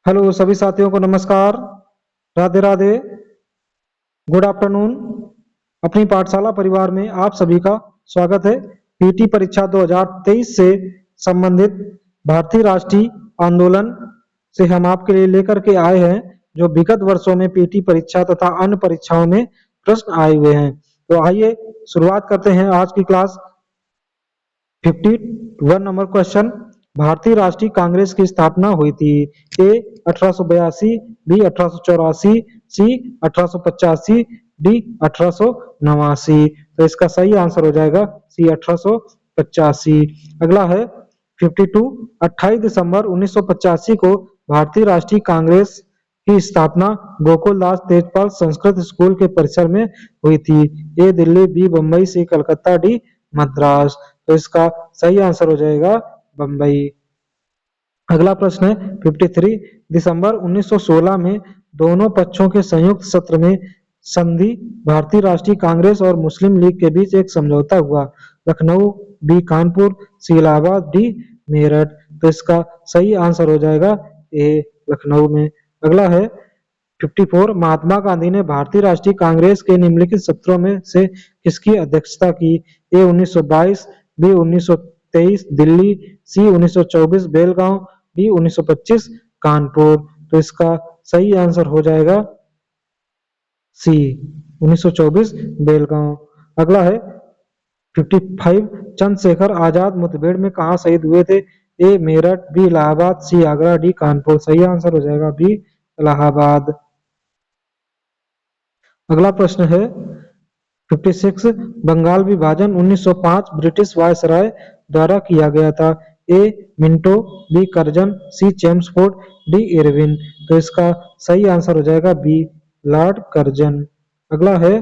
Hello सभी साथियों को नमस्कार। राधे राधे। Good afternoon. अपनी पाठशाला परिवार में आप सभी का स्वागत है। पीटी परीक्षा 2023 से संबंधित भारतीय राष्ट्रीय आंदोलन से हम आपके लिए लेकर के आए हैं जो विगत वर्षों में पीटी परीक्षा तथा अन्य परीक्षाओं में प्रश्न आए हुए हैं। तो आइए शुरुआत करते हैं आज की क्लास। 51 नंबर क्वेश्चन, भारतीय राष्ट्रीय कांग्रेस की स्थापना हुई थी। ए 1882, बी 1884, सी 1885, डी 1889। तो इसका सही आंसर हो जाएगा सी 1885। अगला है 52, 28 दिसंबर 1985 को भारतीय राष्ट्रीय कांग्रेस की स्थापना गोकुलदास तेजपाल संस्कृत स्कूल के परिसर में हुई थी। ए दिल्ली, बी बम्बई, सी कलकत्ता, डी मद्रास। तो इसका सही आंसर हो जाएगा बम्बई। अगला प्रश्न है 53, दिसंबर 1916 में दोनों पक्षों के संयुक्त सत्र में संधि भारतीय राष्ट्रीय कांग्रेस और मुस्लिम लीग के बीच एक समझौता हुआ। लखनऊ, बी कानपुर, सी इलाहाबाद, डी मेरठ। तो इसका सही आंसर हो जाएगा ए लखनऊ में। अगला है 54, महात्मा गांधी ने भारतीय राष्ट्रीय कांग्रेस के निम्नलिखित सत्रों में से किसकी अध्यक्षता की। ए 1922, बी 1923 दिल्ली, सी 1924 बेलगांव, डी 1925 कानपुर। तो इसका सही आंसर हो जाएगा सी 1924 बेलगांव। अगला है 55, चंद्रशेखर आजाद मुठभेड़ में कहाँ शहीद हुए थे। ए मेरठ, बी इलाहाबाद, सी आगरा, डी कानपुर। सही आंसर हो जाएगा बी इलाहाबाद। अगला प्रश्न है 56, बंगाल विभाजन 1905 ब्रिटिश वायसराय द्वारा किया गया था। ए मिंटो, बी कर्जन, सी चेम्सफोर्ड, डी इरविन। तो इसका सही आंसर हो जाएगा बी लॉर्ड कर्जन। अगला है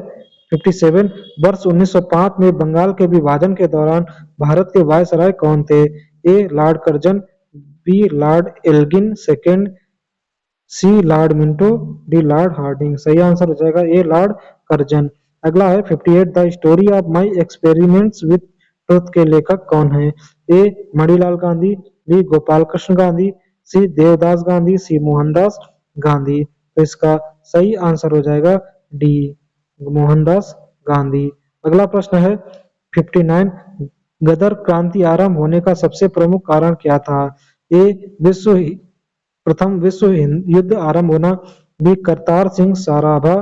57, वर्ष 1905 में बंगाल के विभाजन के दौरान भारत के वायसराय कौन थे। A lord Curzon, B lord Elgin second, C lord Minto, D lord Hardinge. सही आंसर हो जाएगा ए लॉर्ड कर्जन। अगला है 58, the story of my experiments with truth के लेखक कौन है। A Manilal Gandhi, B Gopal Krishna Gandhi, C Devdas Gandhi, C Mohandas Gandhi. तो इसका सही आंसर हो जाएगा डी मोहनदास गांधी। अगला प्रश्न है 59, गदर क्रांति आरंभ होने का सबसे प्रमुख कारण क्या था। ए प्रथम विश्व युद्ध आरंभ होना, बी करतार सिंह सराभा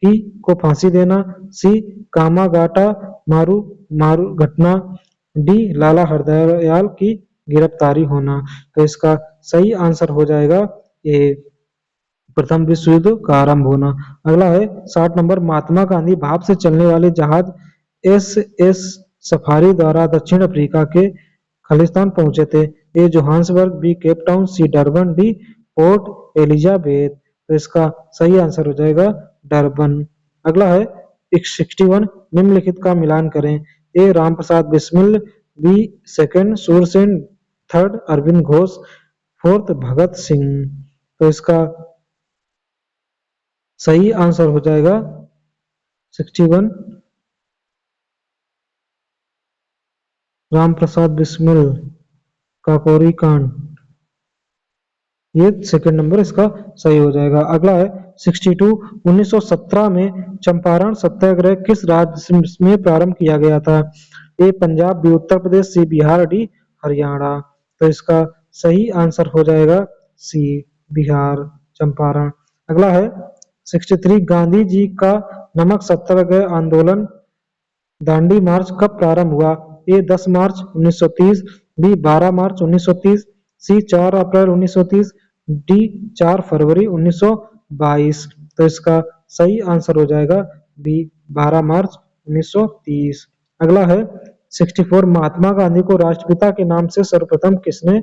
की को फांसी देना, सी कामागाटा मारू मारू घटना, डी लाला हरदयाल की गिरफ्तारी होना। तो इसका सही आंसर हो जाएगा ए प्रथम विश्व युद्ध का आरंभ होना। अगला है 60 नंबर, महात्मा गांधी भाप से चलने वाले जहाज एस सफारी द्वारा दक्षिण अफ्रीका के खालिस्तान पहुंचे थे। ए जोहान्सबर्ग, बी केप टाउन, सी डरबन, डी पोर्ट एलिजाबेथ। तो इसका सही आंसर हो जाएगा डरबन। अगला है 61, निम्नलिखित का मिलान करें। A Ramprasad Bismil, B second Sursen, third Arvind Ghosh, fourth Bhagat Singh. तो इसका सही आंसर हो जाएगा 61 रामप्रसाद बिस्मिल काकोरी कांड, ये सेकंड नंबर इसका सही हो जाएगा। अगला है 62, 1917 में चंपारण सत्याग्रह किस राज्य में प्रारंभ किया गया था। ए पंजाब, बी उत्तर प्रदेश, सी बिहार, डी हरियाणा। तो इसका सही आंसर हो जाएगा सी बिहार चंपारण। अगला है 63, गांधी जी का नमक सत्याग्रह आंदोलन दांडी मार्च कब प्रारंभ हुआ। ए 10 मार्च 1930, बी 12 मार्च 1930, सी 4 अप्रैल 1930, डी 4 फरवरी 1922। तो इसका सही आंसर हो जाएगा बी 12 मार्च 1930। अगला है 64, महात्मा गांधी को राष्ट्रपिता के नाम से सर्वप्रथम किसने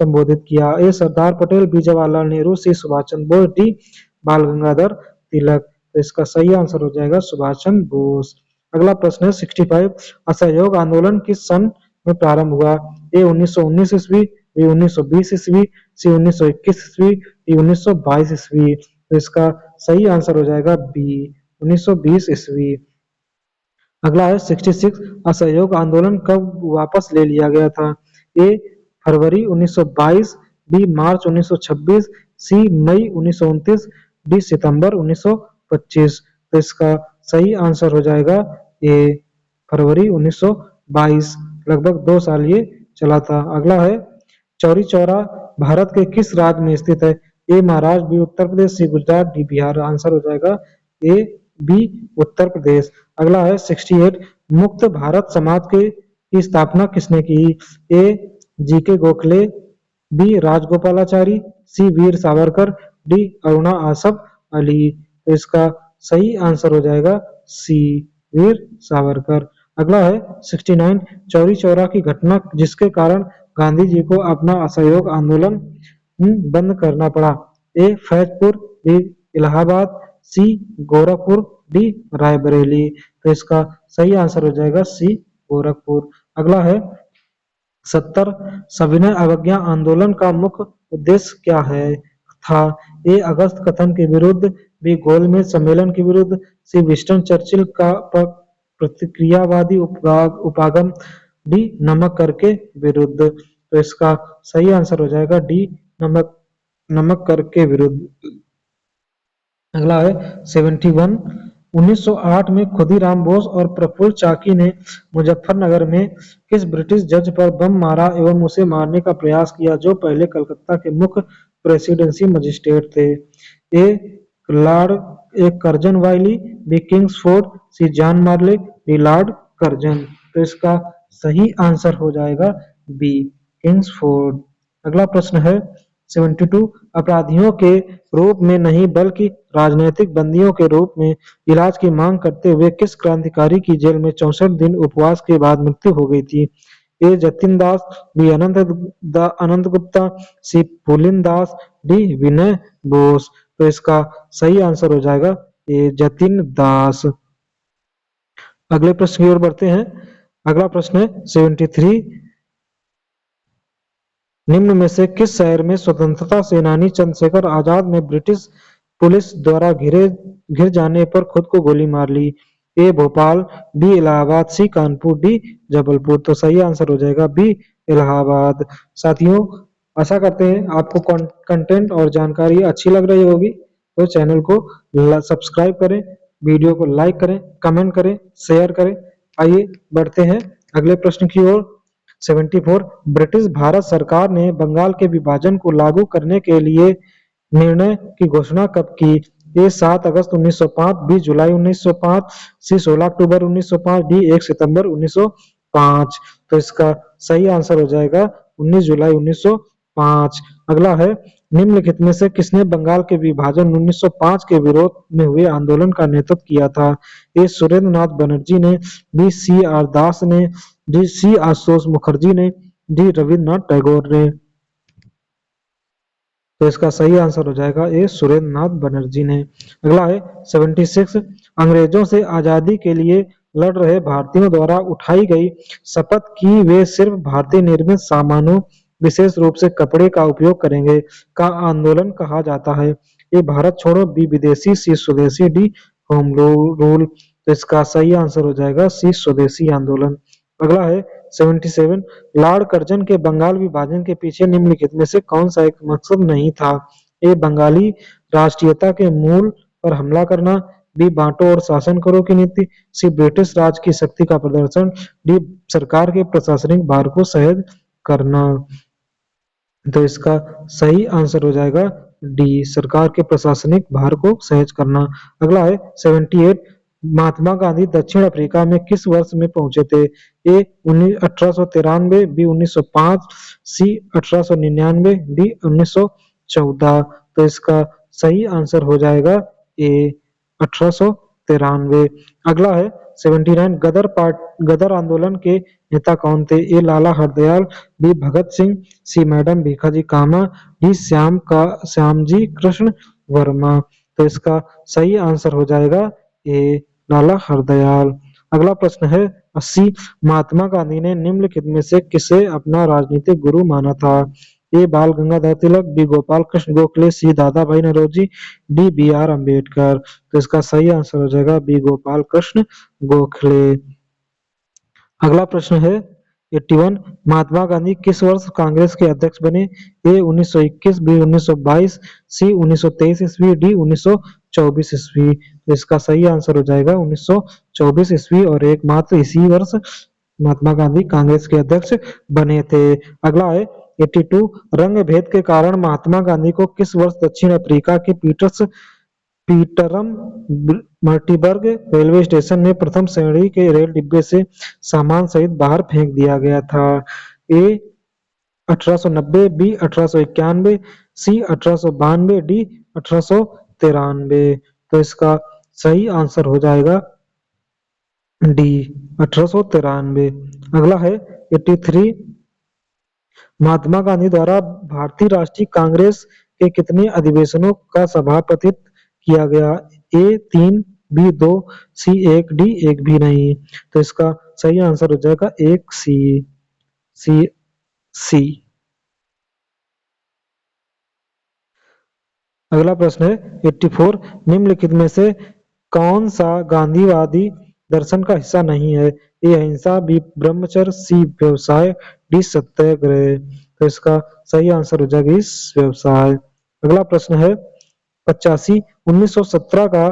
संबोधित किया। ए सरदार पटेल, बी जवाहरलाल नेहरू, सी सुभाष चंद्र बोस, डी बाल गंगाधर तिलक। तो इसका सही आंसर हो जाएगा सुभाष चंद्र बोस। अगला प्रश्न है 65, असहयोग आंदोलन किस सन में प्रारंभ हुआ। ए 1919 ईस्वी, बी 1920 ईस्वी, सी 1921 ईस्वी, डी 1922 ईस्वी। तो इसका सही आंसर हो जाएगा बी 1920 ईस्वी। अगला है 66, असहयोग आंदोलन कब वापस ले लिया गया था। ए फरवरी 1922, बी मार्च 1926, सी मई 1929, डी सितंबर 1925। तो इसका सही आंसर हो जाएगा ए फरवरी 1922। लगभग 2 साल ये चला था। अगला है चौरी चौरा भारत के किस राज्य में स्थित है? ए महाराष्ट्र, बी उत्तर प्रदेश, सी गुजरात, डी बिहार। आंसर हो जाएगा ए बी उत्तर प्रदेश। अगला है 68 मुक्त भारत समाज की स्थापना किसने की? ए जी के गोखले, बी राजगोपालाचारी, सी वीर सावरकर, डी अरुणा आसफ अली। तो इसका सही आंसर हो जाएगा सी वीर सावरकर। अगला है 69 चौरी चौरा की घटना जिसके कारण गांधी जी को अपना असहयोग आंदोलन बंद करना पड़ा। ए फैजपुर, बी इलाहाबाद, सी गोरखपुर, डी रायबरेली। तो इसका सही आंसर हो जाएगा सी गोरखपुर। अगला है 70 सविनय अवज्ञा आंदोलन का मुख्य उद्देश्य क्या है था? ए अगस्त कथन के विरुद्ध, बी गोलमेज सम्मेलन के विरुद्ध, सी विंस्टन चर्चिल का प्रतिक्रियावादी उपागम, डी नमक कर के विरुद्ध। तो इसका सही आंसर हो जाएगा डी नमक कर के विरुद्ध। अगला है 71 1908 में खुदीराम बोस और प्रफुल्ल चाकी ने मुजफ्फरनगर में किस ब्रिटिश जज पर बम मारा एवं उसे मारने का प्रयास किया जो पहले कलकत्ता के मुख्य प्रेसिडेंसी मजिस्ट्रेट थे? ए कर्जन वाइली, बी किंग्सफोर्ड, सी जॉन मार्ले, डी लॉर्ड कर्जन। तो इसका सही आंसर हो जाएगा बी किंग्सफोर्ड। अगला प्रश्न है 72 अपराधियों के रूप में नहीं बल्कि राजनीतिक बंदियों के रूप में इलाज की मांग करते हुए किस क्रांतिकारी की जेल में 64 दिन उपवास के बाद मृत्यु हो गई थी? ए जतिन दास, बी अनंत गुप्ता, सी पुलिन दास, डी विनय बोस। तो इसका सही आंसर हो जाएगा ए जतिन दास। अगले प्रश्न की ओर बढ़ते हैं। अगला प्रश्न है 73 निम्न में से किस शहर में स्वतंत्रता सेनानी चंद्रशेखर आजाद ने ब्रिटिश पुलिस द्वारा घिर जाने पर खुद को गोली मार ली? ए भोपाल, बी इलाहाबाद, सी कानपुर, डी जबलपुर। तो सही आंसर हो जाएगा बी इलाहाबाद। साथियों, आशा करते हैं आपको कंटेंट और जानकारी अच्छी लग रही होगी, तो चैनल को सब्सक्राइब करें, वीडियो को लाइक करें, कमेंट करें, शेयर करें। आइए बढ़ते हैं अगले प्रश्न की ओर। 74 ब्रिटिश भारत सरकार ने बंगाल के विभाजन को लागू करने के लिए निर्णय की घोषणा कब की? ए 7 अगस्त 1905, बी जुलाई 1905, सी 16 अक्टूबर 1905, डी 1 सितंबर 1905। तो इसका सही आंसर हो जाएगा 19 जुलाई 1905। अगला है निम्नलिखित में से किसने बंगाल के विभाजन 1905 के विरोध में हुए आंदोलन का नेतृत्व किया था? ए सुरेंद्र नाथ बनर्जी ने, बी सी आर दास ने, डी सी आशुतोष मुखर्जी ने, डी रविन्द्रनाथ टैगोर ने। तो इसका सही आंसर हो जाएगा ए सुरेंद्र नाथ बनर्जी ने। अगला है 76 अंग्रेजों से आजादी के लिए लड़ रहे भारतीयों द्वारा उठाई गई शपथ की वे सिर्फ भारतीय निर्मित सामानों विशेष रूप से कपड़े का उपयोग करेंगे का आंदोलन कहा जाता है? ये भारत छोड़ो, बी विदेशी, सी स्वदेशी, डी होम रूल। तो इसका सही आंसर हो जाएगा सी स्वदेशी आंदोलन। अगला है 77 लॉर्ड कर्जन के बंगाल विभाजन के पीछे निम्नलिखित में से कौन सा एक मकसद नहीं था? ए बंगाली राष्ट्रीयता के मूल पर हमला करना, बी बांटो और शासन करो की नीति, सी ब्रिटिश राज की शक्ति का प्रदर्शन, डी सरकार के प्रशासनिक भार को सहज करना। तो इसका सही आंसर हो जाएगा डी सरकार के प्रशासनिक भार को सहज करना। अगला है 78 महात्मा गांधी दक्षिण अफ्रीका में किस वर्ष में पहुंचे थे? ए 1893, बी 1905, सी 1899, डी 1914। तो इसका सही आंसर हो जाएगा ए 1893। अगला है 79 गदर आंदोलन के नेता कौन थे? ए लाला हरदयाल, बी भगत सिंह, सी मैडम भीखाजी कामा, डी श्यामजी कृष्ण वर्मा। तो इसका सही आंसर हो जाएगा ए लाला हरदयाल। अगला प्रश्न है 80 महात्मा गांधी ने निम्नलिखित में से किसे अपना राजनीतिक गुरु माना था? A Bal Gangadhar Tilak, B Gopal Krishna Gokhale, C Dadabhai Naoroji, D B R Ambedkar. तो इसका सही आंसर हो जाएगा बी गोपाल कृष्ण गोखले। अगला प्रश्न है 81 महात्मा गांधी किस वर्ष कांग्रेस के अध्यक्ष बने? ए 1921, बी 1922, सी 1923 ईस्वी, डी 1924 ईस्वी। तो इसका सही आंसर हो जाएगा 1924 ईस्वी और एकमात्र इसी वर्ष महात्मा गांधी कांग्रेस के अध्यक्ष बने थे। अगला है 82 रंग भेद के कारण महात्मा गांधी को किस वर्ष दक्षिण अफ्रीका के पीटरमर्टिबर्ग रेलवे स्टेशन में प्रथम श्रेणी के रेल डिब्बे से सामान सहित बाहर फेंक दिया गया था? ए 1890, बी 1891, सी 1892, डी 1893। तो इसका सही आंसर हो जाएगा डी 1893। अगला है 83 महात्मा गांधी द्वारा भारतीय राष्ट्रीय कांग्रेस के कितने अधिवेशनों का सभापतित्व किया गया? ए 3, बी 2, सी 1, डी 1 भी नहीं। तो इसका सही आंसर हो जाएगा एक सी। अगला प्रश्न है 84 निम्नलिखित में से कौन सा गांधीवादी दर्शन का हिस्सा नहीं है? ए अहिंसा, बी ब्रह्मचर्य, सी व्यवसाय, डी सत्याग्रह। तो इसका सही आंसर हो जाएगा इस व्यवसाय। अगला प्रश्न है 85 1917 का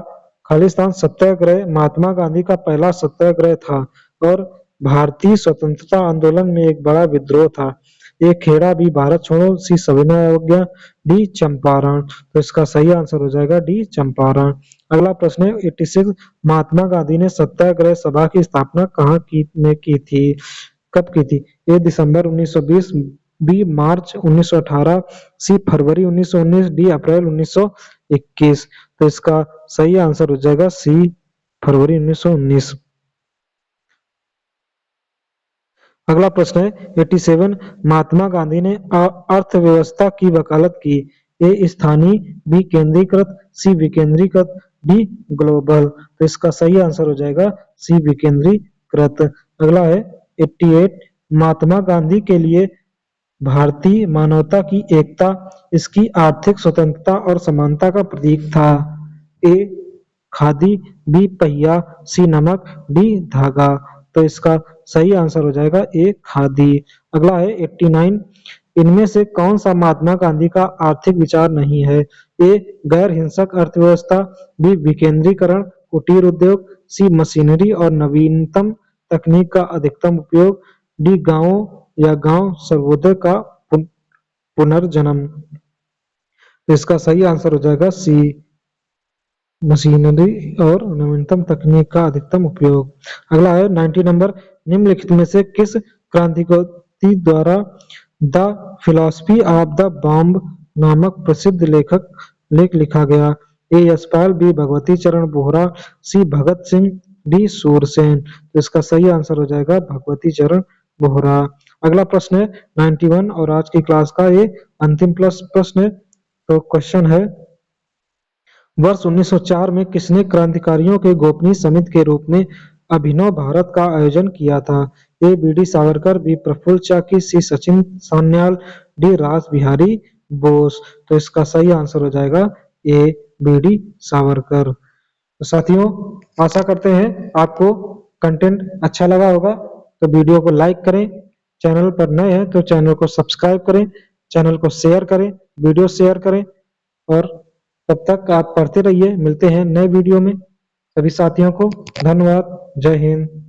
खालिस्तान सत्याग्रह महात्मा गांधी का पहला सत्याग्रह था और भारतीय स्वतंत्रता आंदोलन में एक बड़ा विद्रोह था। ए खेड़ा, बी भारत छोड़ो, सी सविनय अवज्ञा, डी चंपारण। तो इसका सही आंसर हो जाएगा डी चंपारण। अगला प्रश्न है 86 महात्मा गांधी ने सत्याग्रह सभा की स्थापना की थी? कब की थी? ए दिसंबर 1920, बी मार्च 1918, सी फरवरी 1919, डी अप्रैल 1921। तो इसका सही आंसर हो जाएगा सी फरवरी 1919। अगला प्रश्न है 87 महात्मा गांधी ने अर्थव्यवस्था की वकालत की? ए स्थानीय, बी केंद्रीकृत, सी विकेंद्रीकृत, डी ग्लोबल। तो इसका सही आंसर हो जाएगा सी विकेंद्रीकृत। अगला है 88 महात्मा गांधी के लिए भारतीय मानवता की एकता इसकी आर्थिक स्वतंत्रता और समानता का प्रतीक था। ए खादी, बी पहिया, सी नमक, डी धागा। तो इसका सही आंसर हो जाएगा ए खादी। अगला है 89 इनमें से कौन सा महात्मा गांधी का आर्थिक विचार नहीं है? ए गैर हिंसक अर्थव्यवस्था, बी विकेंद्रीकरण, कुटीर उद्योग, सी मशीनरी और नवीनतम तकनीक का अधिकतम उपयोग, डी गांवों या गांव सर्वोदय का पुनर्जन्म। तो इसका सही आंसर हो जाएगा सी मशीनरी और नवीनतम तकनीक का अधिकतम उपयोग। अगला है 90 नंबर निम्नलिखित में से किस क्रांतिकारी द्वारा the philosophy of the bomb नामक प्रसिद्ध लेख लिखा गया? ए यशपाल, बी भगवती चरण बोहरा, सी भगत सिंह, डी सूरसेन। तो इसका सही आंसर हो जाएगा भगवती चरण बोहरा। अगला प्रश्न है 91 और आज की क्लास का ये अंतिम प्रश्न है। तो क्वेश्चन है वर्ष 1904 में किसने क्रांतिकारियों के गोपनीय समिति के रूप में अभिनव भारत का आयोजन किया था? A B D Savarkar, B Prafulla Chaki, C Sachin Sanyal, D Ras Behari Bose. तो इसका सही आंसर हो जाएगा ए बी डी सावरकर। तो साथियों आशा करते हैं आपको कंटेंट अच्छा लगा होगा। तो वीडियो को लाइक करें, चैनल पर नए हैं तो चैनल को सब्सक्राइब करें, चैनल को शेयर करें, वीडियो शेयर करें और तब तक आप पढ़ते रहिए। मिलते हैं नए वीडियो में। सभी साथियों को धन्यवाद। जय हिंद।